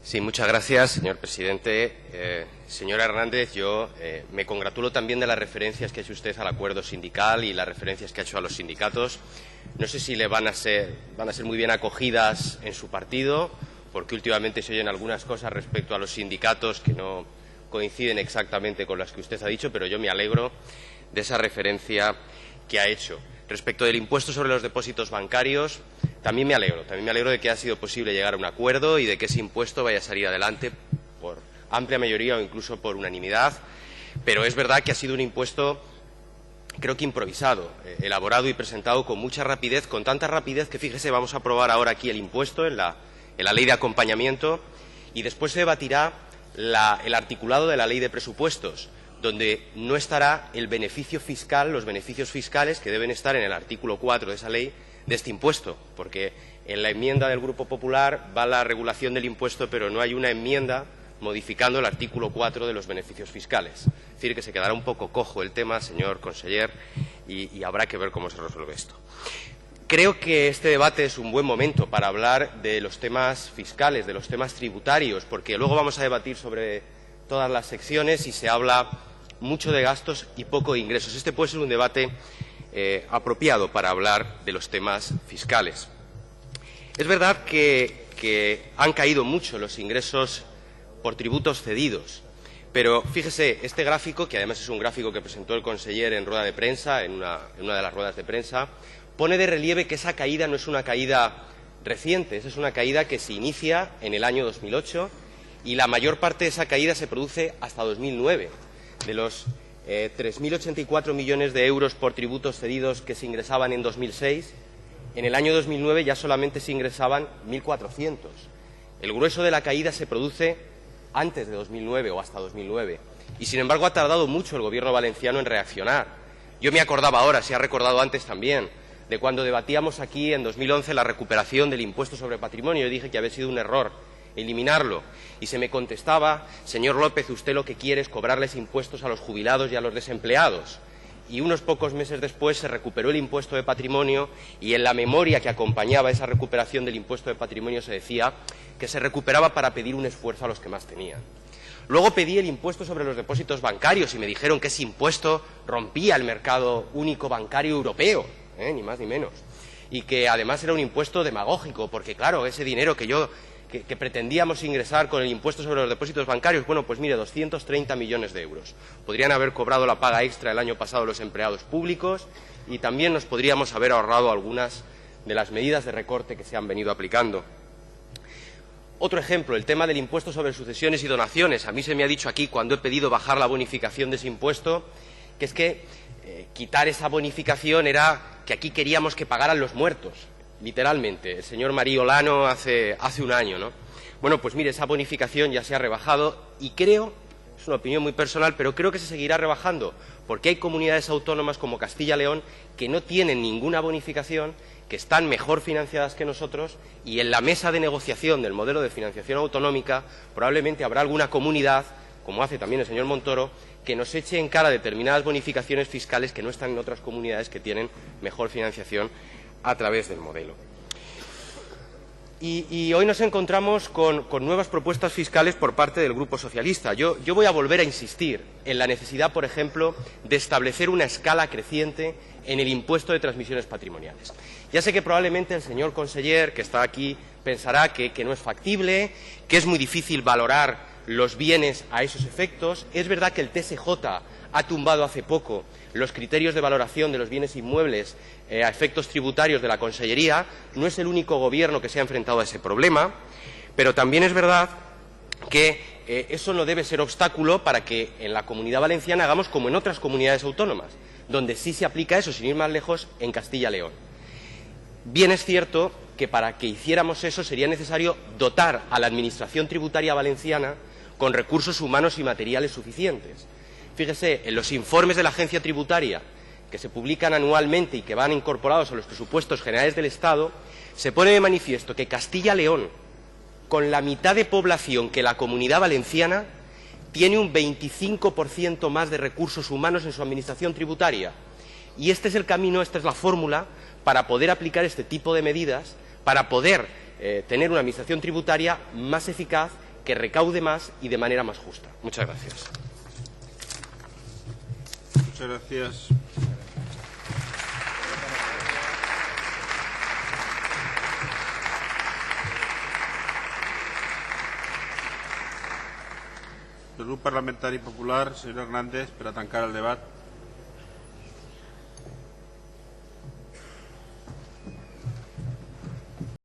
Sí, muchas gracias, señor presidente. Señora Hernández, yo me congratulo también de las referencias que ha hecho usted al acuerdo sindical y las referencias que ha hecho a los sindicatos. No sé si le van a ser muy bien acogidas en su partido, porque últimamente se oyen algunas cosas respecto a los sindicatos que no coinciden exactamente con las que usted ha dicho, pero yo me alegro de esa referencia que ha hecho. Respecto del impuesto sobre los depósitos bancarios, también me alegro de que haya sido posible llegar a un acuerdo y de que ese impuesto vaya a salir adelante por amplia mayoría o incluso por unanimidad, pero es verdad que ha sido un impuesto, creo que improvisado, elaborado y presentado con mucha rapidez, con tanta rapidez que, fíjese, vamos a aprobar ahora aquí el impuesto en la ley de acompañamiento y después se debatirá el articulado de la ley de presupuestos, donde no estará el beneficio fiscal, los beneficios fiscales que deben estar en el artículo 4 de esa ley de este impuesto, porque en la enmienda del Grupo Popular va la regulación del impuesto, pero no hay una enmienda modificando el artículo 4 de los beneficios fiscales. Es decir, que se quedará un poco cojo el tema, señor conseller, y habrá que ver cómo se resuelve esto. Creo que este debate es un buen momento para hablar de los temas fiscales, de los temas tributarios, porque luego vamos a debatir sobre todas las secciones y se habla mucho de gastos y poco de ingresos. Este puede ser un debate apropiado para hablar de los temas fiscales. Es verdad que han caído mucho los ingresos por tributos cedidos, pero fíjese, este gráfico, que además es un gráfico que presentó el conseller en rueda de prensa, en una de las ruedas de prensa, pone de relieve que esa caída no es una caída reciente, esa es una caída que se inicia en el año 2008 y la mayor parte de esa caída se produce hasta 2009. De los 3.084 millones de euros por tributos cedidos que se ingresaban en 2006, en el año 2009 ya solamente se ingresaban 1.400. El grueso de la caída se produce antes de 2009 o hasta 2009. Y, sin embargo, ha tardado mucho el Gobierno valenciano en reaccionar. Yo me acordaba ahora, se ha recordado antes también, de cuando debatíamos aquí en 2011 la recuperación del impuesto sobre patrimonio. Yo dije que había sido un error eliminarlo. Y se me contestaba, señor López, usted lo que quiere es cobrarles impuestos a los jubilados y a los desempleados. Y unos pocos meses después se recuperó el impuesto de patrimonio y en la memoria que acompañaba esa recuperación del impuesto de patrimonio se decía que se recuperaba para pedir un esfuerzo a los que más tenían. Luego pedí el impuesto sobre los depósitos bancarios y me dijeron que ese impuesto rompía el mercado único bancario europeo, ni más ni menos. Y que además era un impuesto demagógico, porque claro, ese dinero que pretendíamos ingresar con el impuesto sobre los depósitos bancarios, bueno, pues mire, 230 millones de euros. Podrían haber cobrado la paga extra el año pasado los empleados públicos y también nos podríamos haber ahorrado algunas de las medidas de recorte que se han venido aplicando. Otro ejemplo, el tema del impuesto sobre sucesiones y donaciones. A mí se me ha dicho aquí, cuando he pedido bajar la bonificación de ese impuesto, que es que quitar esa bonificación era que aquí queríamos que pagaran los muertos. Literalmente, el señor María Olano hace un año, ¿no? Bueno, pues mire, esa bonificación ya se ha rebajado y creo, es una opinión muy personal, pero creo que se seguirá rebajando, porque hay comunidades autónomas como Castilla y León que no tienen ninguna bonificación, que están mejor financiadas que nosotros y en la mesa de negociación del modelo de financiación autonómica probablemente habrá alguna comunidad, como hace también el señor Montoro, que nos eche en cara determinadas bonificaciones fiscales que no están en otras comunidades que tienen mejor financiación a través del modelo. Y hoy nos encontramos con nuevas propuestas fiscales por parte del Grupo Socialista. Yo voy a volver a insistir en la necesidad, por ejemplo, de establecer una escala creciente en el impuesto de transmisiones patrimoniales. Ya sé que probablemente el señor conseller, que está aquí, pensará que no es factible, que es muy difícil valorar los bienes a esos efectos. Es verdad que el TSJ ha tumbado hace poco los criterios de valoración de los bienes inmuebles a efectos tributarios de la Consellería. No es el único gobierno que se ha enfrentado a ese problema, pero también es verdad que eso no debe ser obstáculo para que en la Comunidad Valenciana hagamos como en otras comunidades autónomas, donde sí se aplica eso, sin ir más lejos, en Castilla y León. Bien es cierto que para que hiciéramos eso sería necesario dotar a la Administración tributaria valenciana con recursos humanos y materiales suficientes. Fíjese, en los informes de la Agencia Tributaria, que se publican anualmente y que van incorporados a los presupuestos generales del Estado, se pone de manifiesto que Castilla y León, con la mitad de población que la Comunidad Valenciana, tiene un 25% más de recursos humanos en su administración tributaria. Y este es el camino, esta es la fórmula para poder aplicar este tipo de medidas, para poder tener una administración tributaria más eficaz, que recaude más y de manera más justa. Muchas gracias. Muchas gracias. El Grup Parlamentari Popular, senyor Hernández, per a tancar el debat.